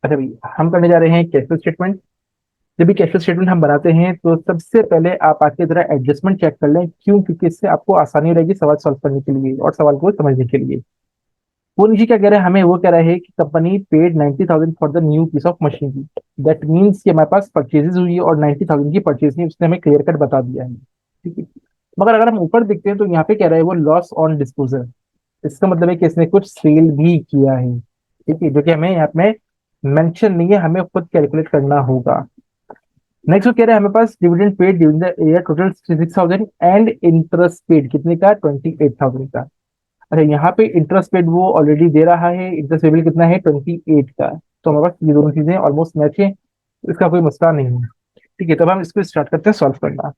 अच्छा भाई, हम करने जा रहे हैं कैश फ्लो स्टेटमेंट। जब भी कैश फ्लो स्टेटमेंट हम बनाते हैं तो सबसे पहले आप आके जरा एडजस्टमेंट चेक कर लें, क्यों? क्योंकि इससे आपको आसानी रहेगी सवाल सॉल्व करने के लिए और सवाल को समझने के लिए। वो नीचे क्या कह रहा है, हमें वो कह रहा है कि company paid 90,000 for the new piece of machinery. That means कि हमारे पास परचेजेस हुई है और 90,000 की परचेज नहीं, उसने हमें क्लियर कट बता दिया है। ठीक है। मगर अगर हम ऊपर देखते हैं तो यहाँ पे कह रहा है वो लॉस ऑन डिस्पोजल। इसका मतलब है कि इसने कुछ सेल भी किया है। ठीक है, जो कि हमें यहाँ पे मेंशन नहीं है, हमें खुद कैलकुलेट करना होगा। नेक्स्ट वो कह रहा है हमें पास dividend paid during the year total 66,000 and interest paid कितने का, 28,000 का। अच्छा, यहाँ पे इंटरेस्ट पेड वो ऑलरेडी दे रहा है, इंटरेस्ट पेबल कितना है, 28 का। तो हमारे पास ये दोनों चीजें ऑलमोस्ट मैच है, इसका कोई मसला नहीं है। ठीक है, तब हम इसको स्टार्ट करते हैं सॉल्व करना।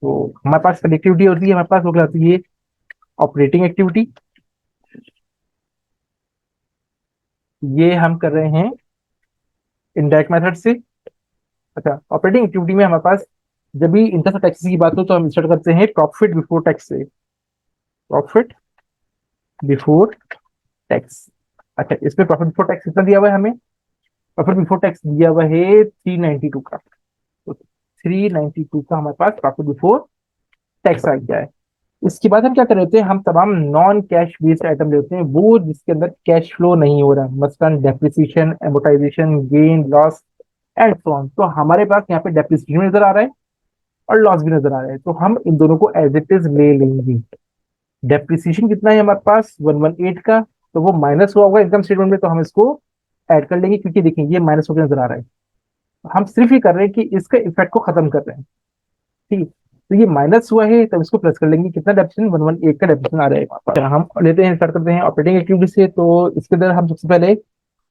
तो हमारे पास कनेक्टिविटी होती है, हमारे पास वो कहलाती है ऑपरेटिंग एक्टिविटी। ये हम कर रहे हैं इनडायरेक्ट मेथड से। अच्छा, ऑपरेटिंग एक्टिविटी में हमारे पास जब भी इनकम टैक्स की बात हो तो हम स्टार्ट करते हैं प्रॉफिट बिफोर टैक्स से। Profit before tax. अच्छा, इसमें प्रॉफिट बिफोर टैक्स कितना दिया हुआ है हमें? प्रॉफिट बिफोर टैक्स दिया हुआ है 392 का। तो 392 का हमारे पास प्रॉफिट बिफोर टैक्स आ गया है। इसके बाद हम क्या कर रहे थे, हम तमाम नॉन कैश बेस्ड आइटम लेते हैं, वो जिसके अंदर कैश फ्लो नहीं हो रहा, मसलन depreciation, amortisation, gain, loss and so on. तो हमारे पास यहाँ पे डेप्रिसिएशन भी नजर आ रहा है और लॉस भी नजर आ रहा है, तो हम इन दोनों को एज इट इज ले लेंगे। डेप्रिसिएशन कितना है हमारे पास, 118 का। तो वो माइनस हुआ होगा इनकम स्टेटमेंट में, तो हम इसको ऐड कर लेंगे, क्योंकि देखिए ये माइनस होकर नजर आ रहा है। हम सिर्फ ये कर रहे हैं कि इसका इफेक्ट को खत्म कर रहे हैं। ठीक है, तो ये माइनस हुआ है तब इसको प्लस कर लेंगे। कितना डेप्रिसिएशन, 118 का डेप्रिसिएशन आ रहा है वहाँ पर। हम लेते हैं, स्टार्ट करते हैं ऑपरेटिंग एक्टिविटी से। तो इसके अंदर हम सबसे पहले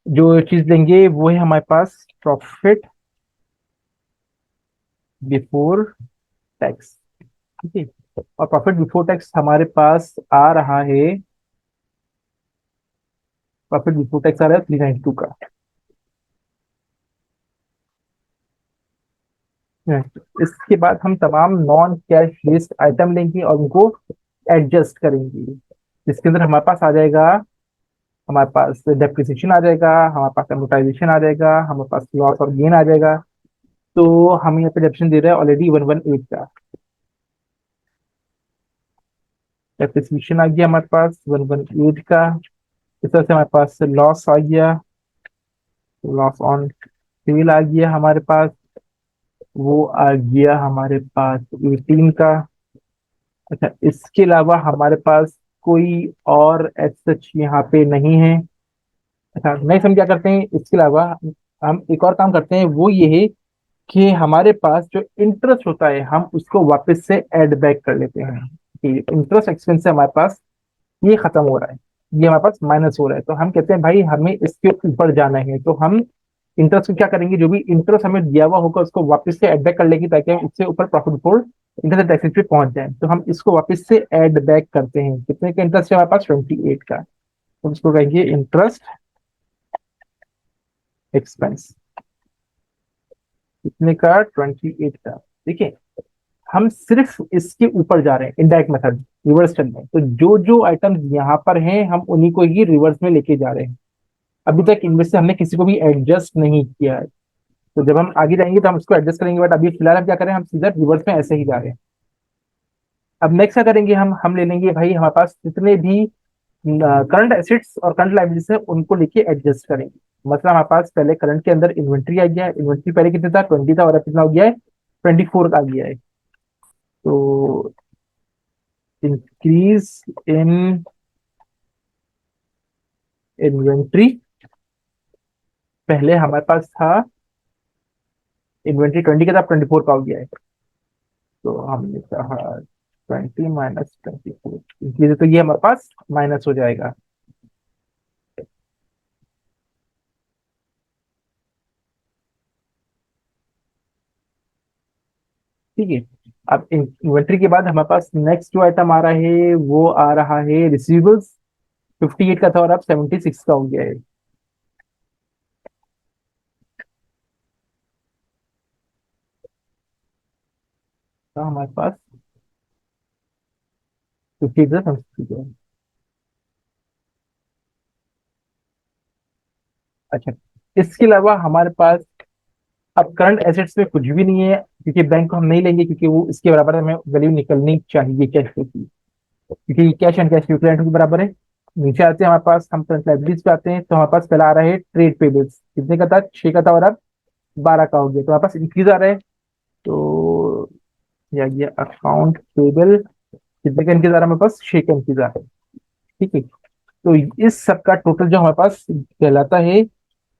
जो चीज लेंगे वो है हमारे पास प्रॉफिट बिफोर टैक्स। ठीक है, और प्रॉफिट बिफोर टैक्स हमारे पास आ रहा है, प्रॉफिट बिफोर टैक्स आ रहा है 392 का। इसके बाद हम तमाम नॉन कैश बेस्ड आइटम लेंगे और उनको एडजस्ट करेंगे। जिसके अंदर हमारे पास आ जाएगा, हमारे पास डेप्रिसिएशन आ जाएगा, हमारे पास एमोटाइजेशन आ जाएगा, हमारे पास लॉस और गेन आ जाएगा। तो हम यहाँ पे डेप्रिसिएशन दे रहे हैं ऑलरेडी 118 का। डेप्रिसिएशन आ गया हमारे पास 118 का। इस तरह से हमारे पास लॉस आ गया, लॉस ऑन सेल आ गया हमारे पास, वो आ गया हमारे पास 18 का। अच्छा, इसके अलावा हमारे पास कोई और एज सच यहाँ पे नहीं है। अच्छा, नेक्स्ट हम क्या करते हैं, इसके अलावा हम एक और काम करते हैं, वो ये है कि हमारे पास जो इंटरेस्ट होता है हम उसको वापस से ऐड बैक कर लेते हैं। कि इंटरेस्ट एक्सपेंस से हमारे पास ये खत्म हो रहा है, ये हमारे पास माइनस हो रहा है, तो हम कहते हैं भाई हमें इसके ऊपर जाना है, तो हम इंटरेस्ट को क्या करेंगे, जो भी इंटरेस्ट हमें दिया हुआ होगा उसको वापस से ऐड बैक कर लेंगे, ताकि हम इससे ऊपर प्रॉफिट बिफोर इंटरेस्ट टैक्सेस पे पहुंच जाए। तो हम इसको वापस से ऐड बैक करते हैं। कितने का इंटरेस्ट है हमारे पास, 28 का। तो इसको कहेंगे इंटरेस्ट एक्सपेंस। कितने का, 28 का। देखिए, हम सिर्फ इसके ऊपर जा रहे हैं, इनडायरेक्ट मेथड रिवर्स करने, तो जो जो आइटम यहाँ पर हैं हम उन्हीं को ही रिवर्स में लेके जा रहे हैं। अभी तक इनमें से हमने किसी को भी एडजस्ट नहीं किया है। तो जब हम आगे जाएंगे तो हम उसको एडजस्ट करेंगे, बट अभी फिलहाल हम क्या करें, हम सीधा रिवर्स में ऐसे ही जा रहे हैं। अब नेक्स्ट क्या करेंगे, हम ले लेंगे भाई हमारे पास जितने भी करंट एसेट्स और करंट लाइबिलिटीज है उनको लेके एडजस्ट करेंगे। मतलब हमारे पास पहले करंट के अंदर इन्वेंट्री आ गया है, इन्वेंट्री पहले कितना था, 20 था, और अब कितना हो गया है, 24 का आ गया है। तो इंक्रीज इन इन्वेंट्री, पहले हमारे पास था इन्वेंट्री 20 का था, अब 24 का हो गया है। तो हमने कहा 20 माइनस 24 इंक्रीज, तो ये हमारे पास माइनस हो जाएगा। ठीक है, अब इन्वेंट्री के बाद हमारे पास नेक्स्ट जो आइटम आ रहा है वो आ रहा है रिसीवेबल्स। 58 का था और अब 76 का हो गया है। तो हमारे पास 58 से 76 है। अच्छा, इसके अलावा हमारे पास अब करंट एसेट्स में कुछ भी नहीं है, क्योंकि बैंक को हम नहीं लेंगे, क्योंकि वो इसके बराबर हमें वैल्यू निकलनी चाहिए कैश फ्लो की, क्योंकि कैश एंड कैश इक्विवेलेंट के बराबर है। नीचे आते हैं हमारे पास, हम करंट लायबिलिटीज पे आते हैं, तो हमारे पास पहला आ रहा है ट्रेड पेबल्स, कितने का था, 6 का था, और अब 12 का हो गया, तो हमारे पास इंक्रीज आ रहा है। तो ये अकाउंट पेबल कितने का इंक्रीज आ रहा है, हमारे पास 6 का इंक्रीज आ रहा है। ठीक है, तो इस सब का टोटल जो हमारे पास कहलाता है,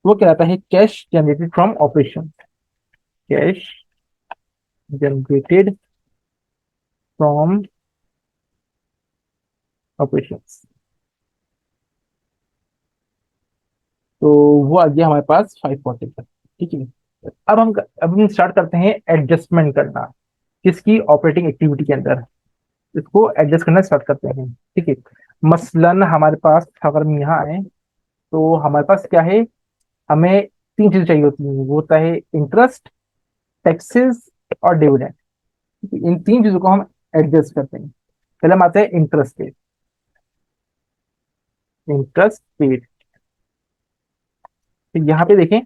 वो कहलाता है cash generated from operation. Cash generated from operations, तो वो आ गया हमारे पास 540 तक। ठीक है, अब हम स्टार्ट करते हैं एडजस्टमेंट करना, किसकी, ऑपरेटिंग एक्टिविटी के अंदर इसको एडजस्ट करना स्टार्ट करते हैं। ठीक है, मसलन हमारे पास अगर हम यहाँ आए, तो हमारे पास क्या है, हमें तीन चीजें चाहिए होती हैं, वो होता है इंटरेस्ट, टैक्सेस और डिविडेंड। इन तीन चीजों को हम एडजस्ट करते हैं। पहले हम आते हैं इंटरेस्ट पे। इंटरेस्ट पेड, तो यहाँ पे देखें,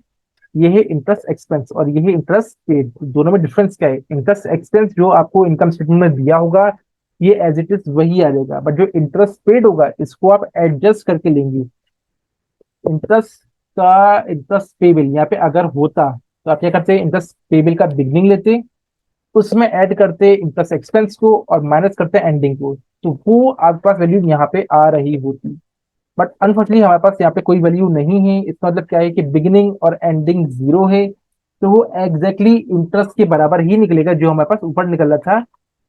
ये है इंटरेस्ट एक्सपेंस और ये है इंटरेस्ट पेड, दोनों में डिफरेंस क्या है, इंटरेस्ट एक्सपेंस जो आपको इनकम स्टेटमेंट में दिया होगा, ये एज इट इज वही आ जाएगा, बट जो इंटरेस्ट पेड होगा इसको आप एडजस्ट करके लेंगे। इंटरेस्ट का इंटरेस्ट पेबल यहाँ पे अगर होता, तो आप क्या करते, इंटरेस्ट पेबल का बिगनिंग लेते, उसमें ऐड करते इंटरेस्ट एक्सपेंस को और माइनस करते एंडिंग को, तो वो आपके पास वैल्यू यहाँ पे आ रही होती। बट अनफॉर्चुनेटली हमारे पास यहाँ पे कोई वैल्यू नहीं है, इसका मतलब क्या है कि बिगिनिंग और एंडिंग जीरो है, तो वो एग्जैक्टली इंटरेस्ट के बराबर ही निकलेगा जो हमारे पास ऊपर निकल रहा था,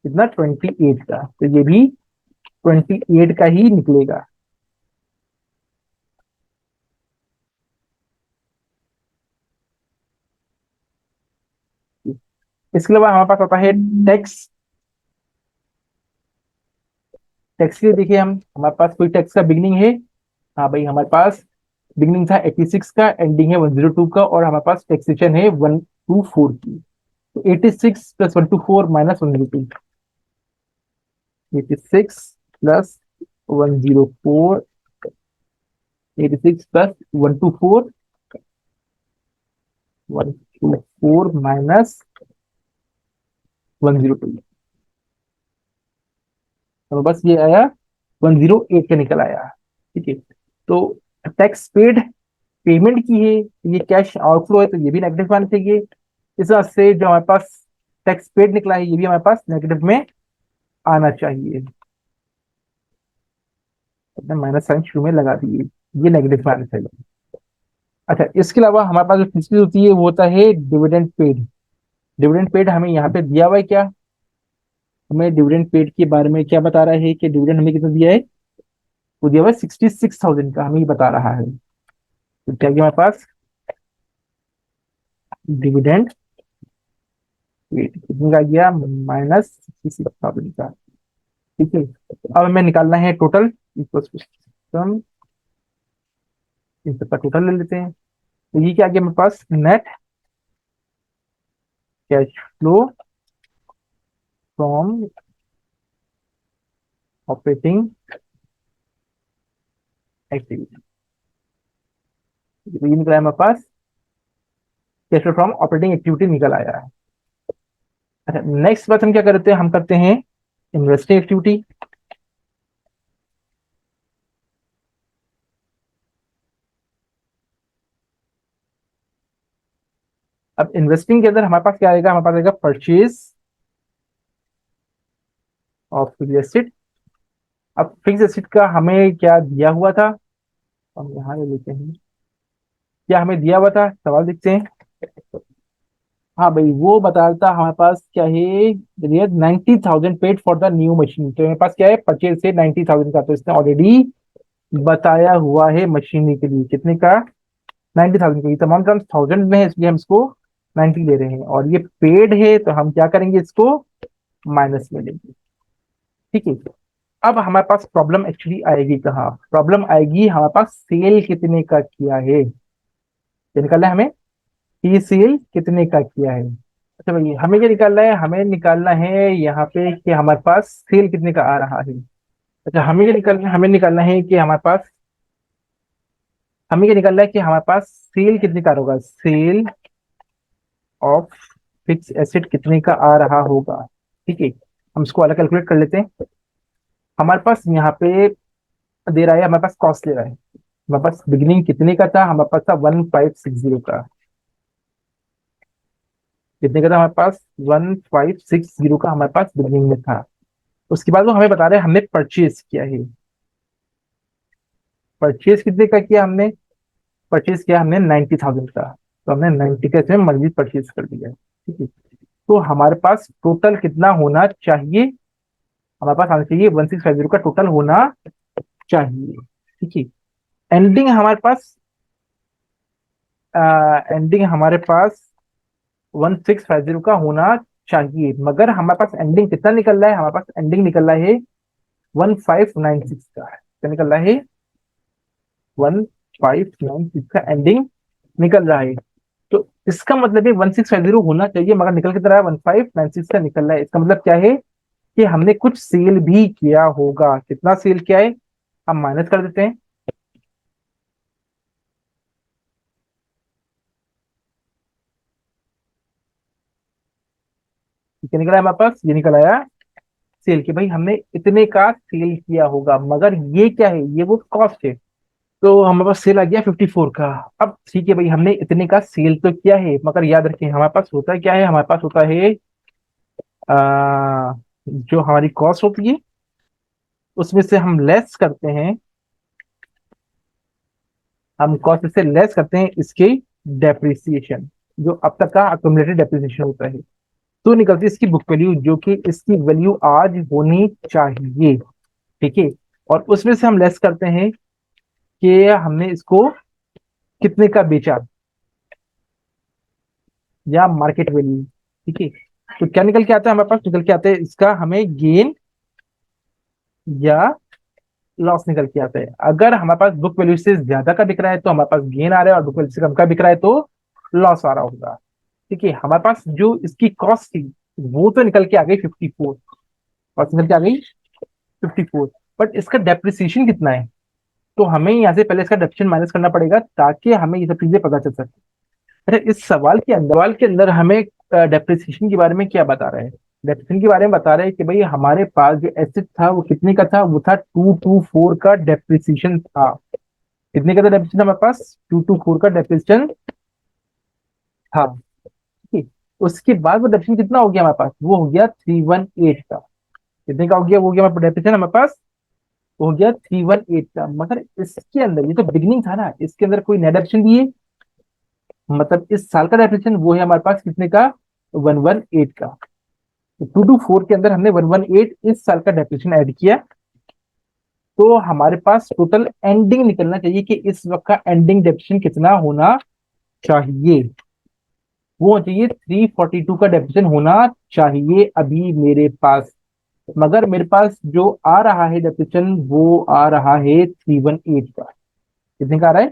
कितना, 28 का, तो ये भी 28 का ही निकलेगा। इसके अलावा हमारे पास आता है टैक्स। टैक्स के लिए देखिए, हम हमारे पास कोई टैक्स का बिगनिंग है, हाँ भाई, हमारे पास बिगनिंग था 86 का, एंडिंग है 102 का, और हमारे पास टैक्सेशन है 124 की, तो 86 plus 124 minus 102, 86 plus 104, 86 plus 124, 124 minus 102, तो बस ये आया 108 का निकल आया। ठीक है, तो टैक्स पेड पेमेंट की है, ये कैश आउटफ्लो है, तो ये भी नेगेटिव आना चाहिए। इस वजह से जो हमारे पास टैक्स पेड निकला है, ये भी हमारे पास नेगेटिव में आना चाहिए। अपने माइनस साइन शुरू में लगा दिए, ये नेगेटिव में आना चाहिए। अच्छा, इसके अलावा हमारे पास जो तीसरी होती है वो होता है डिविडेंड पेड। डिविडेंड पेड हमें यहाँ पे दिया हुआ है क्या, हमें डिविडेंड पेड के बारे में क्या बता रहा है कि डिविडेंड हमें कितना दिया है, वो दिया हुआ है 66,000 का, हमें ये बता रहा है। तो क्या किया हमारे पास, डिविडेंड पेड कितने का गया, -66,000 का। ठीक है, अब हमें निकालना है टोटल, इक्वल इन सबका टोटल ले लेते हैं। तो ये क्या आ गया मेरे पास, net cash flow from operating activity, तो ये निकला है हमारे पास, cash flow from operating activity निकल आया है। अच्छा, नेक्स्ट बात हम क्या करते हैं, हम करते हैं इन्वेस्टिंग एक्टिविटी। अब इन्वेस्टिंग के अंदर हमारे पास क्या आएगा, हमारे पास आएगा परचेज ऑफ फिक्स एसेट। अब फिक्स एसेट का हमें क्या दिया हुआ था, हम यहाँ ले लेते हैं, क्या हमें दिया हुआ था, सवाल देखते हैं। हाँ भाई, वो बताता हमारे पास क्या है, 90,000 paid for the new machine, तो मेरे पास क्या है, परचेज से 90,000 का, तो इसने ऑलरेडी बताया हुआ है मशीनरी के लिए कितने का, 90,000 का, ये तमाम टर्म्स थाउजेंड में है, इसलिए हम इसको 90 ले रहे हैं, और ये पेड है, तो हम क्या करेंगे, इसको माइनस में लेंगे। ठीक है, अब हमारे पास प्रॉब्लम एक्चुअली आएगी कहाँ, प्रॉब्लम आएगी हमारे पास सेल कितने का किया है, ये निकालना है हमें कि सेल कितने का किया है। अच्छा भाई, हमें क्या निकालना है, हमें निकालना है यहाँ पे कि हमारे पास सेल कितने का आ रहा है। अच्छा, हमें क्या निकालना है, हमें निकालना है कि हमारे पास हमें क्या निकल रहा है कि हमारे पास सेल कितने का होगा, सेल ऑफ फिक्स एसेट कितने का आ रहा होगा। ठीक है, हम इसको अलग कैलकुलेट कर लेते हैं। हमारे पास यहाँ पे दे रहा है, हमारे पास कॉस्ट ले रहा है। हमारे पास बिगिनिंग कितने का था, हमारे पास था 1560 का। कितने का था हमारे पास, 1560 का हमारे पास बिगिनिंग में था। उसके बाद वो हमें बता रहे हैं हमने परचेज किया है। परचेज कितने का किया हमने, परचेज किया हमने 90,000 का। तो हमने 90 का इसमें मजबूत परचेज कर दिया। ठीक है, तो हमारे पास टोटल कितना होना चाहिए, हमारे पास आना चाहिए 1650 का टोटल होना चाहिए। ठीक है, एंडिंग हमारे पास एंडिंग हमारे पास 1650 का होना चाहिए, मगर हमारे पास एंडिंग कितना निकल रहा है, हमारे पास एंडिंग निकल रहा है 1596 का। क्या निकल रहा है, 1596 का एंडिंग निकल रहा है। तो इसका मतलब है 1650 होना चाहिए, मगर निकल कितना रहा है, 1596 का निकल रहा है। इसका मतलब क्या है कि हमने कुछ सेल भी किया होगा। कितना सेल किया है, हम माइनस कर देते हैं। क्या निकला है हमारे पास, ये निकल आया सेल के भाई हमने इतने का सेल किया होगा, मगर ये क्या है, ये वो कॉस्ट है। तो हमारे पास सेल आ गया 54 का। अब ठीक है भाई, हमने इतने का सेल तो किया है, मगर याद रखें हमारे पास होता क्या है, हमारे पास होता है जो हमारी कॉस्ट होती है उसमें से हम लेस करते हैं, हम कॉस्ट से लेस करते हैं इसके डेप्रिसिएशन, जो अब तक का अक्यूमुलेटेड डेप्रिसिएशन होता है। तो निकलती है इसकी बुक वैल्यू, जो कि इसकी वैल्यू आज होनी चाहिए। ठीक है, और उसमें से हम लेस करते हैं कि हमने इसको कितने का बेचा, या मार्केट वैल्यू। ठीक है, तो क्या निकल के आता है हमारे पास, निकल के आता है इसका हमें गेन या लॉस निकल के आता है। अगर हमारे पास बुक वैल्यू से ज्यादा का बिक रहा है तो हमारे पास गेन आ रहा है, और बुक वैल्यू से कम का बिक रहा है तो लॉस आ रहा होगा। ठीक है, हमारे पास जो इसकी कॉस्ट थी वो तो निकल के आ गई 54, कॉस्ट निकल के आ गई 54, बट इसका डेप्रिसिएशन कितना है। तो हमें यहाँ से पहले इसका डेप्रिसिएशन माइनस करना पड़ेगा, ताकि हमें ये सब चीजें पता चल सके। अच्छा, इस सवाल के अंदर हमें डेप्रिसिएशन के बारे में क्या बता रहे हैं, डेप्रिसिएशन के बारे में बता रहे हैं कि भाई हमारे पास जो एसेट था वो कितने का था, वो था 224 का डेप्रिसिएशन था। कितने का था डेप्रिसिएशन हमारे पास, 224 का डेप्रिसिएशन था। ठीक है, उसके बाद वो डेप्रिसिएशन कितना हो गया हमारे पास, वो हो गया 318 का। कितने का हो गया, वो हो गया हमारे डेप्रिसिएशन हमारे पास, वो हो गया 318 का। मगर इसके अंदर ये तो बिगनिंग था ना, इसके अंदर कोई नया डेप्रिसिएशन दिए, मतलब इस साल का डेप्रिसिएशन वो है हमारे पास कितने का, 118 का। तो 224 के अंदर हमने 118 इस साल का डेप्रिसिएशन ऐड किया। तो हमारे पास टोटल एंडिंग निकलना चाहिए कि इस वक्त का एंडिंग डेप्रिसिएशन कितना होना चाहिए, वो होना चाहिए 342 का डेप्रिसिएशन होना चाहिए अभी मेरे पास। मगर मेरे पास जो आ रहा है डेप्रिसिएशन वो आ रहा है 318 का। कितने का आ रहा है,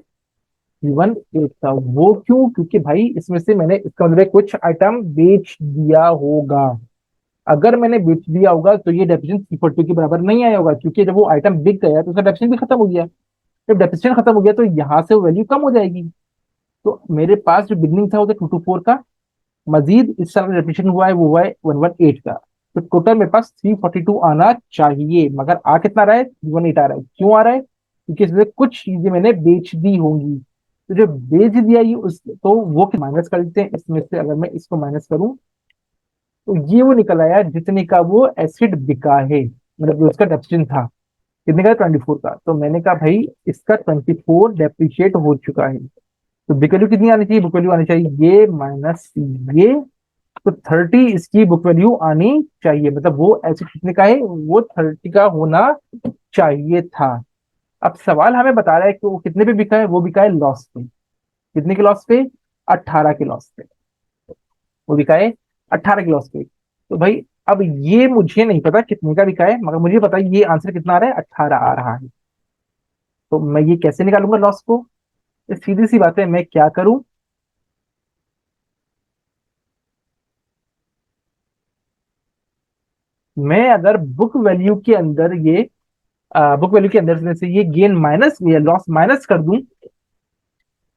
318 का। वो क्यों, क्योंकि भाई इसमें से मैंने, इसका मतलब है कुछ आइटम बेच दिया होगा। अगर मैंने बेच दिया होगा तो ये डेप्रिसिएशन 342 के बराबर नहीं आया होगा, क्योंकि जब वो आइटम बिक गया तो उसका डेप्रिसिएशन भी खत्म हो गया। जब डेप्रिसिएशन खत्म हो गया तो यहाँ से वैल्यू कम हो जाएगी। तो मेरे पास जो बिगनिंग था वो था 224 का, मजीद इस साल का डेप्रिसिएशन हुआ है वो हुआ है 118 का। तो टोटल मेरे पास 342 आना चाहिए, मगर आ कितना रहा है, 318 आ रहा है। क्यों आ रहा है, क्योंकि इसमें कुछ चीजें मैंने बेच दी होंगी। तो जो बेच दिया ये उस, तो वो माइनस कर देते हैं इसमें से। अगर मैं इसको माइनस करूं तो ये वो निकल आया जितने का वो एसिड बिका है, मतलब जो उसका डेप्रिसिएशन था। कितने का, 24 का। तो मैंने कहा भाई इसका 24 डेप्रिशिएट हो चुका है। तो बुक वैल्यू कितनी आनी चाहिए, बुक वैल्यू आनी चाहिए ये माइनस ये। तो 30 इसकी बुक वैल्यू आनी चाहिए, मतलब वो एसिड कितने का है, वो 30 का होना चाहिए था। अब सवाल हमें बता रहा है कि वो कितने पे बिका है, वो बिका है लॉस पे। कितने के लॉस पे, 18 के लॉस पे वो बिका है, 18 के लॉस पे। तो भाई अब ये मुझे नहीं पता कितने का बिका है, मगर मुझे पता है ये आंसर कितना आ रहा है, 18 आ रहा है। तो मैं ये कैसे निकालूंगा लॉस को, ये सीधी सी बात है, मैं क्या करूं, मैं अगर बुक वैल्यू के अंदर ये बुक वैल्यू के अंदर से ये गेन माइनस या लॉस माइनस कर दूं,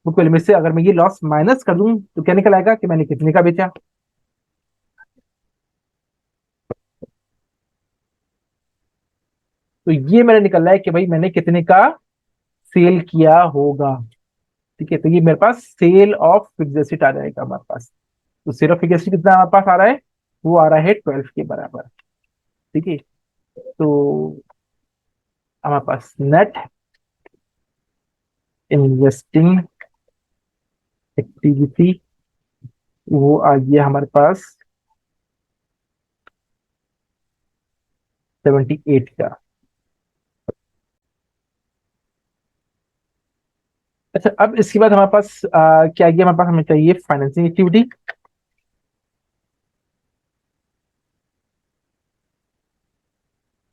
बुक वैल्यू में से अगर मैं ये लॉस माइनस कर दूं तो क्या निकल आएगा कि मैंने कितने का बेचा। तो ये मेरा निकल रहा है कि भाई मैंने कितने का सेल किया होगा। ठीक है, तो ये मेरे पास सेल ऑफ फिक्स्ड एसेट आ जाएगा हमारे पास। तो सेल ऑफ फिक्स्ड एसेट कितना हमारे पास आ रहा है, वो आ रहा है 12 के बराबर। ठीक है, तो हमारे पास नेट इन्वेस्टिंग एक्टिविटी वो आ गया हमारे पास 78 का। अच्छा, अब इसके बाद हमारे पास क्या आ गया, हमारे पास हमें चाहिए फाइनेंसिंग एक्टिविटी।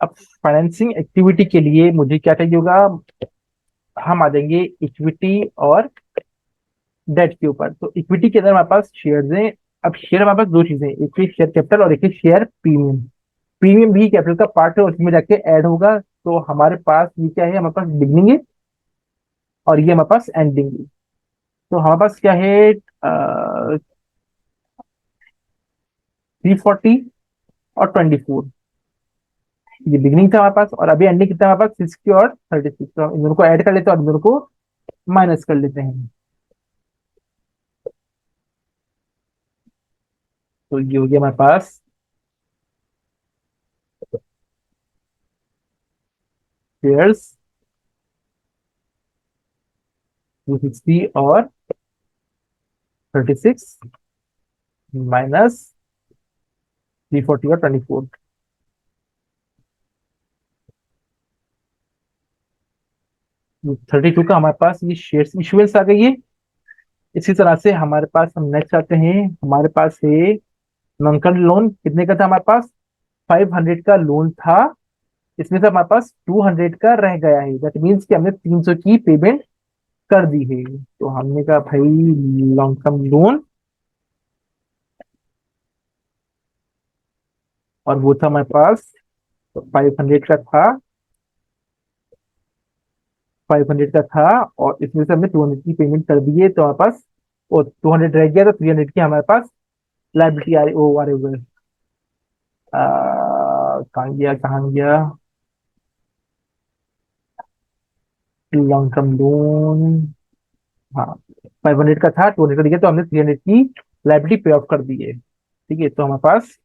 अब फाइनेंसिंग एक्टिविटी के लिए मुझे क्या चाहिए होगा, हम आ जाएंगे इक्विटी और डेट के ऊपर। तो इक्विटी के अंदर हमारे पास शेयर्स हैं। अब शेयर हमारे पास दो चीजें, एक है शेयर कैपिटल और एक है शेयर प्रीमियम। प्रीमियम भी कैपिटल का पार्ट है और उसमें जाके ऐड होगा। तो हमारे पास ये क्या है, हमारे पास बिगनिंग है और ये हमारे पास एंडिंग है। तो हमारे पास क्या है, 340 और 24, ये बिगनिंग था हमारे पास। और अभी एंडिंग कितना है हमारे पास, 60 और 36। तो हम इन दोनों को ऐड कर लेते हैं और इन दोनों को माइनस कर लेते हैं। तो ये हो गया हमारे पास शेयर्स 260 और 36 माइनस 340 और 24। 32 का हमारे पास ये शेयर्स इशुएंस आ गई है। इसी तरह से हमारे पास हम नेक्स्ट आते हैं, हमारे पास है नॉन लोन। कितने का था हमारे पास, 500 का लोन था। इसमें से हमारे पास 200 का रह गया है। दैट मीन्स कि हमने 300 की पेमेंट कर दी है। तो हमने कहा भाई लॉन्ग टर्म लोन, और वो था हमारे पास 500 का था, 500 का था। और इसमें से हमने 200 की पेमेंट कर दी है। तो हमारे पास वो 200 रह गया, तो 300 की हमारे पास लाइबिलिटी आ रही, ओ आ रहे हुए। कहाँ गया कहाँ गया, लॉन्ग टर्म लोन। हाँ, 500 का था, 200 का दिया, तो हमने 300 की लाइबिलिटी पे ऑफ कर दी है। ठीक है, तो हमारे पास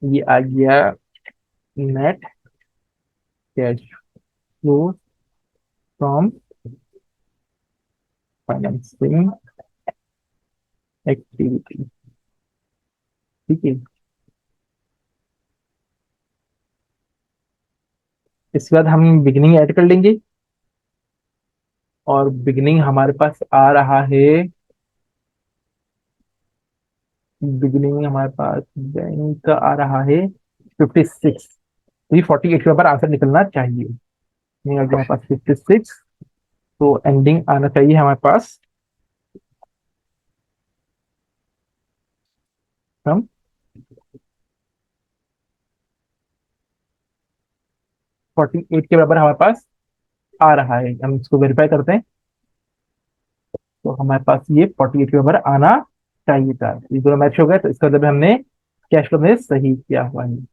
ये आ गया net cash flow from financing activity. ठीक है, इसके बाद हम बिगिनिंग ऐड कर लेंगे। और बिगिनिंग हमारे पास आ रहा है, बिगिनिंग हमारे पास बैंक का आ रहा है 56। तो ये 48 के ऊपर आंसर निकलना चाहिए। नहीं, अगर हमारे पास 56, तो एंडिंग आना चाहिए हमारे पास हम 48 के बराबर हमारे पास आ रहा है। हम इसको वेरीफाई करते हैं। तो हमारे पास ये 48 के बराबर आना चाहिए था। ये दोनों मैच हो गए, तो इसका मतलब हमने कैश फ्लो में सही किया हुआ है।